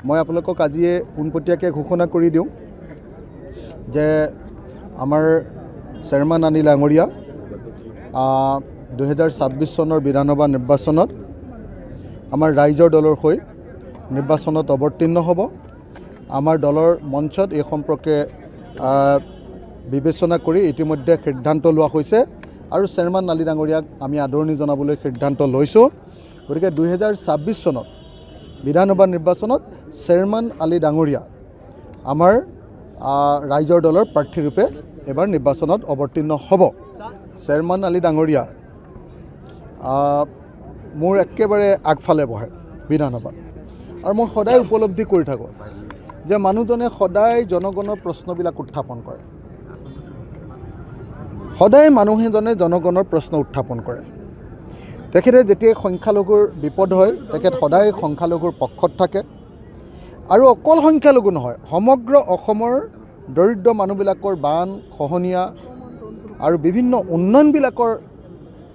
মই আপোনালোকক আজিয়ে পোনপটীয়াকৈ ঘোষণা কৰি দিওঁ যে আমাৰ চেয়াৰমেন অনিল ডাঙৰীয়া 2026 চনৰ বিধানসভা নিৰ্বাচনত আমাৰ ৰাইজৰ দলৰ হৈ নিৰ্বাচনত অৱতীৰ্ণ হ'ব। আমাৰ দলৰ মঞ্চত এই সম্পৰ্কে বিবেচনা কৰি ইতিমধ্যে সিদ্ধান্ত লোৱা হৈছে আৰু চেয়াৰমেন আলি ডাঙৰীয়াক আমি আদৰণি জনাবলৈ সিদ্ধান্ত লৈছোঁ। গতিকে 2026 চনত বিধানসভা নিৰ্বাচনত চেয়াৰমেন আলি ডাঙৰীয়া আমাৰ ৰাইজৰ দলৰ প্ৰাৰ্থীৰূপে এবাৰ নিৰ্বাচনত অৱতীৰ্ণ হ'ব। চেয়াৰমেন আলি ডাঙৰীয়া মোৰ একেবাৰে আগফালে বহে বিধানসভাত আৰু মই সদায় উপলব্ধি কৰি থাকোঁ যে মানুহজনে সদায় জনগণৰ প্ৰশ্নবিলাক উত্থাপন কৰে। সদায় মানুহজনে জনগণৰ প্ৰশ্ন উত্থাপন কৰে। তেখেতে যেতিয়া সংখ্যালঘুৰ বিপদ হয় তেখেত সদায় সংখ্যালঘুৰ পক্ষত থাকে আৰু অকল সংখ্যালঘু নহয়, সমগ্ৰ অসমৰ দৰিদ্ৰ মানুহবিলাকৰ বান খহনীয়া আৰু বিভিন্ন উন্নয়নবিলাকৰ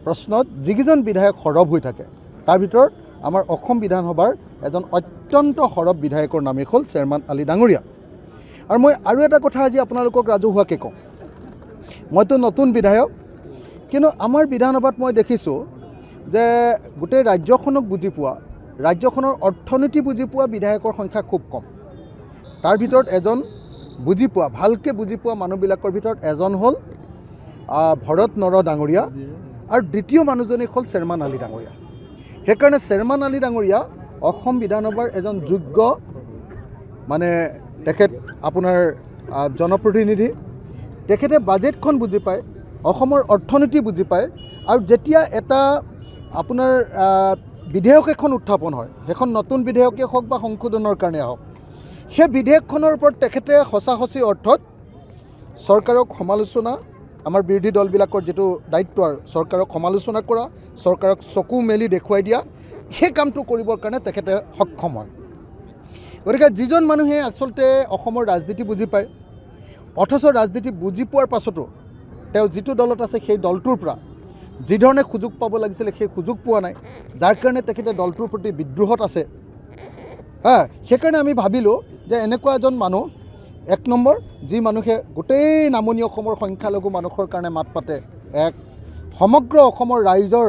প্ৰশ্নত যিকেইজন বিধায়ক সৰব হৈ থাকে তাৰ ভিতৰত আমাৰ অসম বিধানসভাৰ এজন অত্যন্ত সৰব বিধায়কৰ নামেই হ'ল চেয়াৰমেন আলি ডাঙৰীয়া। আৰু মই আৰু এটা কথা আজি আপোনালোকক ৰাজহুৱাকৈ কওঁ, মইতো নতুন বিধায়ক, কিন্তু আমাৰ বিধানসভাত মই দেখিছোঁ যে গোটেই ৰাজ্যখনক বুজি পোৱা, ৰাজ্যখনৰ অৰ্থনীতি বুজি পোৱা বিধায়কৰ সংখ্যা খুব কম। তাৰ ভিতৰত এজন বুজি পোৱা, ভালকৈ বুজি পোৱা মানুহবিলাকৰ ভিতৰত এজন হ'ল ভৰত নৰ ডাঙৰীয়া আৰু দ্বিতীয় মানুহজনী হ'ল চেয়াৰমেন আলি ডাঙৰীয়া। সেইকাৰণে চেয়াৰমেন আলি ডাঙৰীয়া অসম বিধানসভাৰ এজন যোগ্য তেখেত আপোনাৰ জনপ্ৰতিনিধি। তেখেতে বাজেটখন বুজি পায়, অসমৰ অৰ্থনীতি বুজি পায় আৰু যেতিয়া এটা আপোনাৰ বিধেয়ক এখন উত্থাপন হয়, সেইখন নতুন বিধেয়কে হওক বা সংশোধনৰ কাৰণে হওক, সেই বিধেয়কখনৰ ওপৰত তেখেতে সঁচি অৰ্থত চৰকাৰক সমালোচনা, আমাৰ বিৰোধী দলবিলাকৰ যিটো দায়িত্ব আৰু চৰকাৰক সমালোচনা কৰা, চৰকাৰক চকু মেলি দেখুৱাই দিয়া, সেই কামটো কৰিবৰ কাৰণে তেখেতে সক্ষম হয়। গতিকে যিজন মানুহে আচলতে অসমৰ ৰাজনীতি বুজি পায়, অথচ ৰাজনীতি বুজি পোৱাৰ পাছতো তেওঁ যিটো দলত আছে সেই দলটোৰ পৰা যিধৰণে সুযোগ পাব লাগিছিলে সেই সুযোগ পোৱা নাই, যাৰ কাৰণে তেখেতে দলটোৰ প্ৰতি বিদ্ৰোহত আছে। সেইকাৰণে আমি ভাবিলোঁ যে এনেকুৱা এজন মানুহ, এক নম্বৰ যি মানুহে গোটেই নামনি অসমৰ সংখ্যালঘু মানুহৰ কাৰণে মাত পাতে, এক সমগ্ৰ অসমৰ ৰাইজৰ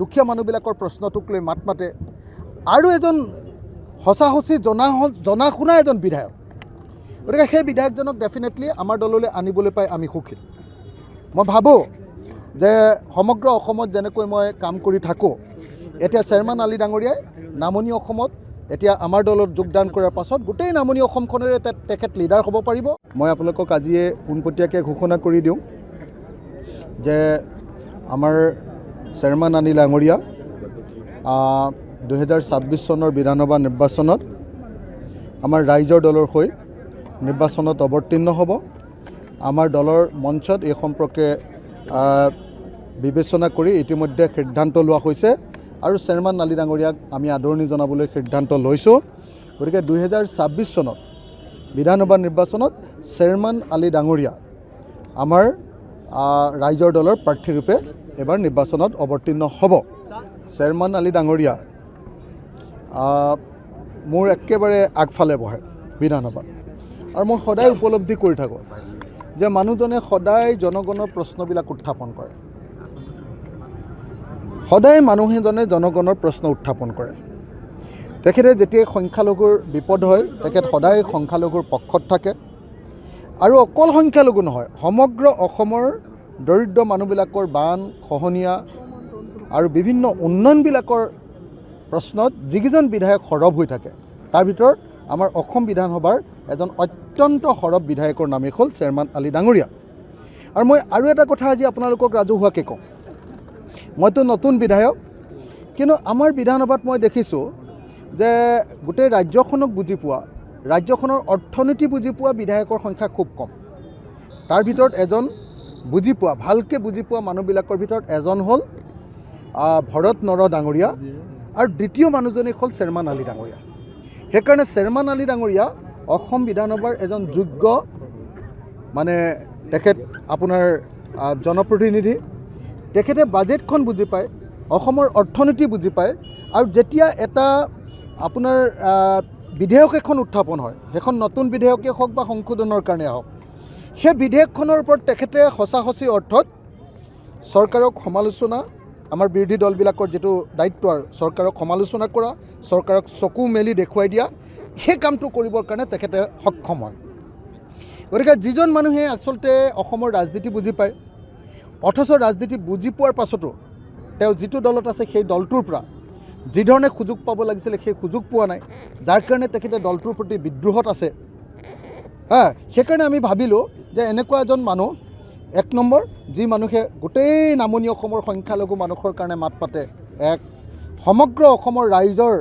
দুখীয়া মানুহবিলাকৰ প্ৰশ্নটোক লৈ মাত মাতে, আৰু এজন সঁচি জনা শুনা এজন বিধায়ক। গতিকে সেই বিধায়কজনক ডেফিনেটলি আমাৰ দললৈ আনিবলৈ পাই আমি সুখী। মই ভাবোঁ যে সমগ্ৰ অসমত যেনেকৈ মই কাম কৰি থাকোঁ, এতিয়া চেয়াৰমেন আলি ডাঙৰীয়াই নামনি অসমত এতিয়া আমাৰ দলত যোগদান কৰাৰ পাছত গোটেই নামনি অসমখনেৰে তেখেত লিডাৰ হ'ব পাৰিব। মই আপোনালোকক আজিয়ে পোনপটীয়াকৈ ঘোষণা কৰি দিওঁ যে আমাৰ চেয়াৰমেন অনিল ডাঙৰীয়া 2026 চনৰ বিধানসভা নিৰ্বাচনত আমাৰ ৰাইজৰ দলৰ হৈ নিৰ্বাচনত অৱতীৰ্ণ হ'ব। আমাৰ দলৰ মঞ্চত এই সম্পৰ্কে বিবেচনা কৰি ইতিমধ্যে সিদ্ধান্ত লোৱা হৈছে আৰু চেয়াৰমেন আলি ডাঙৰীয়াক আমি আদৰণি জনাবলৈ সিদ্ধান্ত লৈছোঁ। গতিকে 2026 চনত বিধানসভা নিৰ্বাচনত চেয়াৰমেন আলি ডাঙৰীয়া আমাৰ ৰাইজৰ দলৰ প্ৰাৰ্থীৰূপে এবাৰ নিৰ্বাচনত অৱতীৰ্ণ হ'ব। চেয়াৰমেন আলি ডাঙৰীয়া মোৰ একেবাৰে আগফালে বহে বিধানসভাত আৰু মই সদায় উপলব্ধি কৰি থাকোঁ যে মানুহজনে সদায় জনগণৰ প্ৰশ্নবিলাক উত্থাপন কৰে। সদায় মানুহজনে জনগণৰ প্ৰশ্ন উত্থাপন কৰে। তেখেতে যেতিয়া সংখ্যালঘুৰ বিপদ হয় তেখেত সদায় সংখ্যালঘুৰ পক্ষত থাকে আৰু অকল সংখ্যালঘু নহয়, সমগ্ৰ অসমৰ দৰিদ্ৰ মানুহবিলাকৰ বান খহনীয়া আৰু বিভিন্ন উন্নয়নবিলাকৰ প্ৰশ্নত যিকেইজন বিধায়ক সৰব হৈ থাকে তাৰ ভিতৰত আমাৰ অসম বিধানসভাৰ এজন অত্যন্ত সৰব বিধায়কৰ নামেই হ'ল চেয়াৰমেন আলি ডাঙৰীয়া। আৰু মই আৰু এটা কথা আজি আপোনালোকক ৰাজহুৱাকৈ কওঁ, মইতো নতুন বিধায়ক, কিন্তু আমাৰ বিধানসভাত মই দেখিছোঁ যে গোটেই ৰাজ্যখনক বুজি পোৱা, ৰাজ্যখনৰ অৰ্থনীতি বুজি পোৱা বিধায়কৰ সংখ্যা খুব কম। তাৰ ভিতৰত এজন বুজি পোৱা, ভালকৈ বুজি পোৱা মানুহবিলাকৰ ভিতৰত এজন হ'ল ভৰত নৰ ডাঙৰীয়া আৰু দ্বিতীয় মানুহজনী হ'ল চেয়াৰমেন আলি ডাঙৰীয়া। সেইকাৰণে চেয়াৰমেন আলি ডাঙৰীয়া অসম বিধানসভাৰ এজন যোগ্য তেখেত আপোনাৰ জনপ্ৰতিনিধি। তেখেতে বাজেটখন বুজি পায়, অসমৰ অৰ্থনীতি বুজি পায় আৰু যেতিয়া এটা আপোনাৰ বিধেয়ক এখন উত্থাপন হয়, সেইখন নতুন বিধেয়কেই হওক বা সংশোধনৰ কাৰণে হওক, সেই বিধেয়কখনৰ ওপৰত তেখেতে সঁচি অৰ্থত চৰকাৰক সমালোচনা, আমাৰ বিৰোধী দলবিলাকৰ যিটো দায়িত্ব আৰু চৰকাৰক সমালোচনা কৰা, চৰকাৰক চকু মেলি দেখুৱাই দিয়া, সেই কামটো কৰিবৰ কাৰণে তেখেতে সক্ষম হয়। গতিকে যিজন মানুহে আচলতে অসমৰ ৰাজনীতি বুজি পায়, অথচ ৰাজনীতি বুজি পোৱাৰ পাছতো তেওঁ যিটো দলত আছে সেই দলটোৰ পৰা যিধৰণে সুযোগ পাব লাগিছিলে সেই সুযোগ পোৱা নাই, যাৰ কাৰণে তেখেতে দলটোৰ প্ৰতি বিদ্ৰোহত আছে। সেইকাৰণে আমি ভাবিলোঁ যে এনেকুৱা এজন মানুহ, এক নম্বৰ যি মানুহে গোটেই নামনি অসমৰ সংখ্যালঘু মানুহৰ কাৰণে মাত পাতে, এক সমগ্ৰ অসমৰ ৰাইজৰ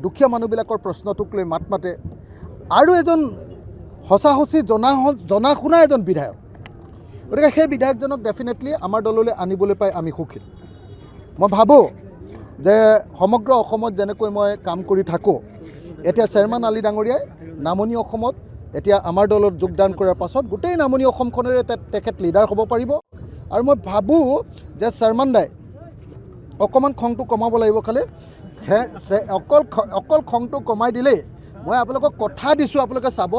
দুখীয়া মানুহবিলাকৰ প্ৰশ্নটোক লৈ মাত মাতে, আৰু এজন সঁচি জনা শুনা এজন বিধায়ক। গতিকে সেই বিধায়কজনক ডেফিনেটলি আমাৰ দললৈ আনিবলৈ পাই আমি সুখী। মই ভাবোঁ যে সমগ্ৰ অসমত যেনেকৈ মই কাম কৰি থাকোঁ, এতিয়া চেয়াৰমেন আলি ডাঙৰীয়াই নামনি অসমত এতিয়া আমাৰ দলত যোগদান কৰাৰ পাছত গোটেই নামনি অসমখনেৰে তেখেত লিডাৰ হ'ব পাৰিব। আৰু মই ভাবোঁ যে চেয়াৰমেন দাই অকণমান খংটো কমাব লাগিব। খালি অকল খংটো কমাই দিলেই, মই আপোনালোকক কথা দিছোঁ, আপোনালোকে চাব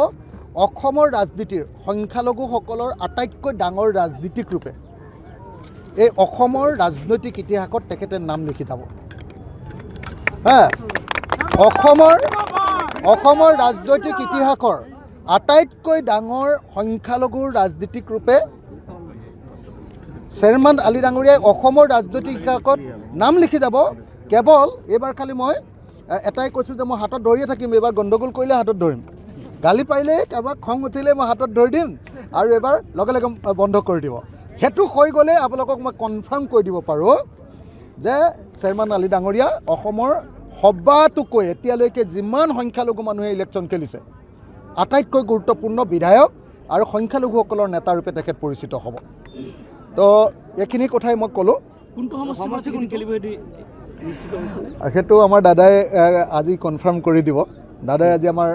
অসমৰ ৰাজনীতিৰ সংখ্যালঘুসকলৰ আটাইতকৈ ডাঙৰ ৰাজনীতিক ৰূপে এই অসমৰ ৰাজনৈতিক ইতিহাসত তেখেতে নাম লিখি যাব। অসমৰ ৰাজনৈতিক ইতিহাসৰ আটাইতকৈ ডাঙৰ সংখ্যালঘুৰ ৰাজনীতিক ৰূপে চেয়াৰমেন আলি ডাঙৰীয়াই অসমৰ ৰাজনৈতিক ইতিহাসত নাম লিখি যাব। কেৱল এইবাৰ খালি মই এটাই কৈছোঁ যে মই হাতত ধৰিয়ে থাকিম, এইবাৰ গণ্ডগোল কৰিলে হাতত ধৰিম, গালি পাৰিলে কাৰোবাক খং উঠিলে মই হাতত ধৰি দিম, আৰু এবাৰ লগে লগে বন্ধ কৰি দিব। সেইটো হৈ গ'লে আপোনালোকক মই কনফাৰ্ম কৰি দিব পাৰোঁ যে চেয়াৰমেন আলি ডাঙৰীয়া অসমৰ সবাতোকৈ এতিয়ালৈকে যিমান সংখ্যালঘু মানুহে ইলেকশ্যন খেলিছে আটাইতকৈ গুৰুত্বপূৰ্ণ বিধায়ক আৰু সংখ্যালঘুসকলৰ নেতাৰূপে তেখেত পৰিচিত হ'ব। তো এইখিনি কথাই মই ক'লোঁ। সেইটো আমাৰ দাদাই আজি কনফাৰ্ম কৰি দিব। দাদাই আজি আমাৰ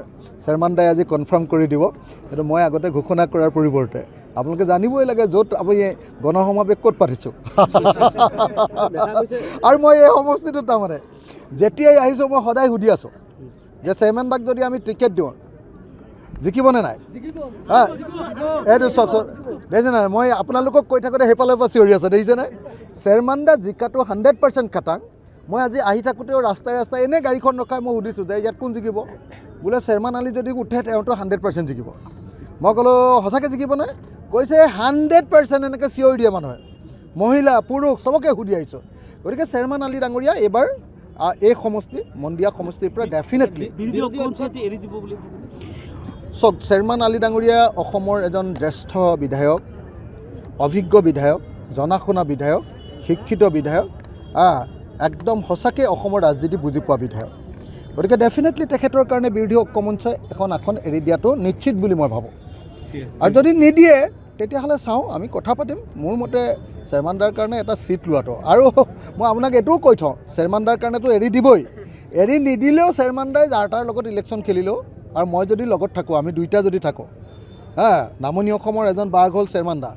চেয়াৰমেন দাই আজি কনফাৰ্ম কৰি দিব। সেইটো মই আগতে ঘোষণা কৰাৰ পৰিৱৰ্তে আপোনালোকে জানিবই লাগে য'ত আপুনি গণসমাৱেশ ক'ত পাতিছোঁ। আৰু মই এই সমষ্টিটোত তাৰমানে যেতিয়াই আহিছোঁ মই সদায় সুধি আছোঁ যে চেয়াৰমেন দাক যদি আমি টিকেট দিওঁ জিকিবনে নাই। এইটো চাওকচোন, দেখিছে নাই, মই আপোনালোকক কৈ থাকোঁতে সেইফালৰ পৰা চিঞৰি আছে, দেখিছেনে। চেয়াৰমেন দা জিকাটো 100% খাটাং। মই আজি আহি থাকোঁতেও ৰাস্তাই এনেই গাড়ীখন ৰখাই মই সুধিছোঁ যে ইয়াত কোন জিকিব, বোলে চেয়াৰমেন আলি যদি উঠে তেওঁতো 100% জিকিব। মই ক'লোঁ সঁচাকৈ জিকিবনে, কৈছে 100% এনেকৈ চিঞৰি দিয়ে মানুহে, মহিলা পুৰুষ চবকে সুধি আহিছোঁ। গতিকে চেয়াৰমেন আলি ডাঙৰীয়া এইবাৰ এই সমষ্টি মন্দিয়া সমষ্টিৰ পৰা ডেফিনেটলি চাওক, চেয়াৰমেন আলি ডাঙৰীয়া অসমৰ এজন জ্যেষ্ঠ বিধায়ক, অভিজ্ঞ বিধায়ক, জনা শুনা বিধায়ক, শিক্ষিত বিধায়ক, একদম সঁচাকৈ অসমৰ ৰাজনীতি বুজি পোৱা বিধায়ক। গতিকে ডেফিনেটলি তেখেতৰ কাৰণে বিৰোধী ঐক্যমঞ্চই এখন আসন এৰি দিয়াটো নিশ্চিত বুলি মই ভাবোঁ। আৰু যদি নিদিয়ে তেতিয়াহ'লে চাওঁ, আমি কথা পাতিম। মোৰ মতে চেয়াৰমেন দাৰ কাৰণে এটা ছিট লোৱাটো, আৰু মই আপোনাক এইটোও কৈ থওঁ, চেয়াৰমেন দাৰ কাৰণেতো এৰি দিবই, এৰি নিদিলেও চেয়াৰমেন দাই যাৰ তাৰ লগত ইলেকশ্যন খেলিলেও আৰু মই যদি লগত থাকোঁ, আমি দুইটা যদি থাকোঁ, নামনি অসমৰ এজন বাঘ হ'ল চেয়াৰমেন দা,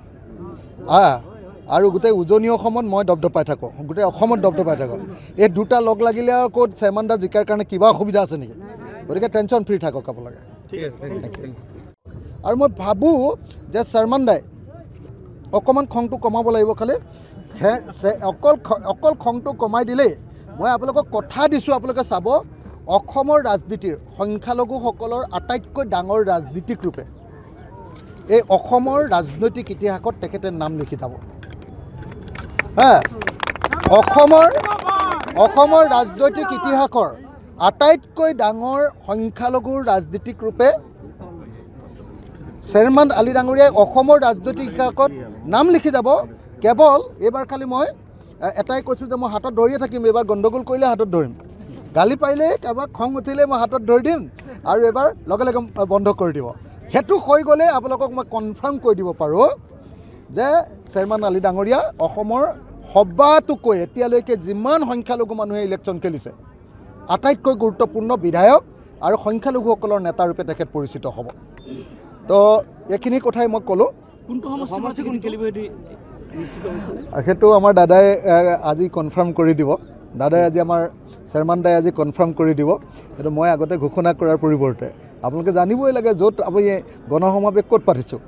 আৰু গোটেই উজনি অসমত মই দপদপাই থাকোঁ, গোটেই অসমত দপদপাই থাকোঁ। এই দুটা লগ লাগিলে আৰু ক'ত চেয়াৰমেন দা জিকাৰ কাৰণে কিবা অসুবিধা আছে নেকি। গতিকে টেনশ্যন ফ্ৰী থাকক আপোনালোকে। আৰু মই ভাবোঁ যে চেয়াৰমেন দাই অকণমান খংটো কমাব লাগিব। খালি অকল খংটো কমাই দিলেই, মই আপোনালোকক কথা দিছোঁ, আপোনালোকে চাব অসমৰ ৰাজনীতিৰ সংখ্যালঘুসকলৰ আটাইতকৈ ডাঙৰ ৰাজনীতিক ৰূপে এই অসমৰ ৰাজনৈতিক ইতিহাসত তেখেতে নাম লিখি যাব। অসমৰ ৰাজনৈতিক ইতিহাসৰ আটাইতকৈ ডাঙৰ সংখ্যালঘুৰ ৰাজনীতিক ৰূপে চেয়াৰমেন আলি ডাঙৰীয়াই অসমৰ ৰাজনৈতিক ইতিহাসত নাম লিখি যাব। কেৱল এইবাৰ খালি মই এটাই কৈছোঁ যে মই হাতত ধৰিয়ে থাকিম, এইবাৰ গণ্ডগোল কৰিলে হাতত ধৰিম, গালি পাৰিলে কাৰোবাক খং উঠিলে মই হাতত ধৰি দিম, আৰু এবাৰ লগে লগে বন্ধ কৰি দিব। সেইটো হৈ গ'লে আপোনালোকক মই কনফাৰ্ম কৰি দিব পাৰোঁ যে চেয়াৰমেন আলি ডাঙৰীয়া অসমৰ সবাতোকৈ এতিয়ালৈকে যিমান সংখ্যালঘু মানুহে ইলেকশ্যন খেলিছে আটাইতকৈ গুৰুত্বপূৰ্ণ বিধায়ক আৰু সংখ্যালঘুসকলৰ নেতাৰূপে তেখেত পৰিচিত হ'ব। তো এইখিনি কথাই মই ক'লোঁ। সেইটো আমাৰ দাদাই আজি কনফাৰ্ম কৰি দিব। দাদাই আজি আমাৰ চেয়াৰমেন দাই আজি কনফাৰ্ম কৰি দিব সেইটো মই আগতে ঘোষণা কৰাৰ পৰিৱৰ্তে আপোনালোকে জানিবই লাগে য'ত আপুনি গণসমাৱেশ ক'ত পাতিছোঁ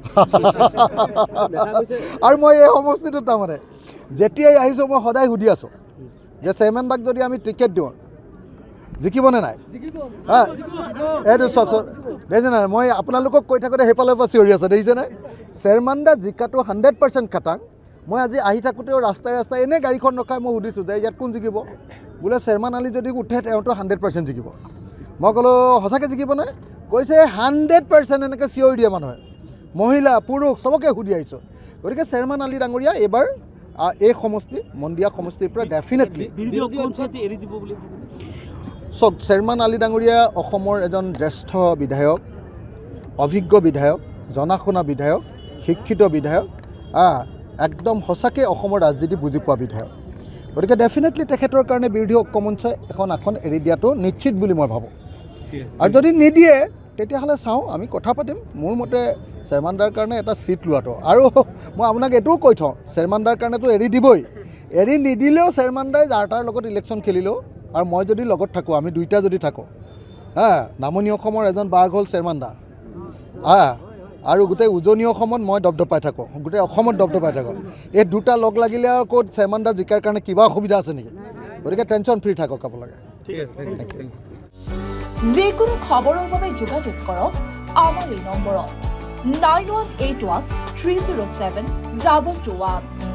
আৰু মই এই সমষ্টিটোত তাৰমানে যেতিয়াই আহিছোঁ মই সদায় সুধি আছোঁ যে চেয়াৰমেন দাক যদি আমি টিকেট দিওঁ জিকিবনে নাই হা এইটো চাওকচোন দেখিছে নাই মই আপোনালোকক কৈ থাকোঁতে সেইফালৰ পৰা চিঞৰি আছে দেখিছেনে চেয়াৰমেন দা জিকাটো 100% খাটাং মই আজি আহি থাকোঁতেও ৰাস্তাই এনেই গাড়ীখন ৰখাই মই সুধিছোঁ যে ইয়াত কোন জিকিব বোলে চেয়াৰমেন আলি যদি উঠে তেওঁতো 100% জিকিব মই ক'লোঁ সঁচাকৈ জিকিবনে কৈছে 100% এনেকৈ চিঞৰি দিয়ে মানুহে মহিলা পুৰুষ চবকে সুধি আহিছোঁ গতিকে চেয়াৰমেন আলি ডাঙৰীয়া এইবাৰ এই সমষ্টি মন্দিয়া সমষ্টিৰ পৰা ডেফিনেটলি চাওক চেয়াৰমেন আলি ডাঙৰীয়া অসমৰ এজন জ্যেষ্ঠ বিধায়ক অভিজ্ঞ বিধায়ক জনা শুনা বিধায়ক শিক্ষিত বিধায়ক একদম সঁচাকৈ অসমৰ ৰাজনীতি বুজি পোৱা বিধায়ক গতিকে ডেফিনেটলি তেখেতৰ কাৰণে বিৰোধী ঐক্য মঞ্চই এখন আসন এৰি দিয়াটো নিশ্চিত বুলি মই ভাবোঁ আৰু যদি নিদিয়ে তেতিয়াহ'লে চাওঁ আমি কথা পাতিম মোৰ মতে চেয়াৰমেন দাৰ কাৰণে এটা ছিট লোৱাটো আৰু মই আপোনাক এইটোও কৈ থওঁ চেয়াৰমেন দাৰ কাৰণেতো এৰি দিবই এৰি নিদিলেও চেয়াৰমেন দাই যাৰ তাৰ লগত ইলেকশ্যন খেলিলেও আৰু মই যদি লগত থাকোঁ আমি দুইটা যদি থাকোঁ নামনি অসমৰ এজন বাঘ হ'ল চেয়াৰমেন দা আৰু গোটেই উজনি অসমত মই দপদপাই থাকোঁ গোটেই অসমত দপদপাই থাকোঁ এই দুটা লগ লাগিলে আৰু ক'ত চেয়াৰমেন দা জিকাৰ কাৰণে কিবা অসুবিধা আছে নেকি গতিকে টেনশ্যন ফ্ৰী থাকক আপোনালোকে যিকোনো খবৰৰ বাবে যোগাযোগ কৰক আমাৰ এই নম্বৰত 9181 307 2221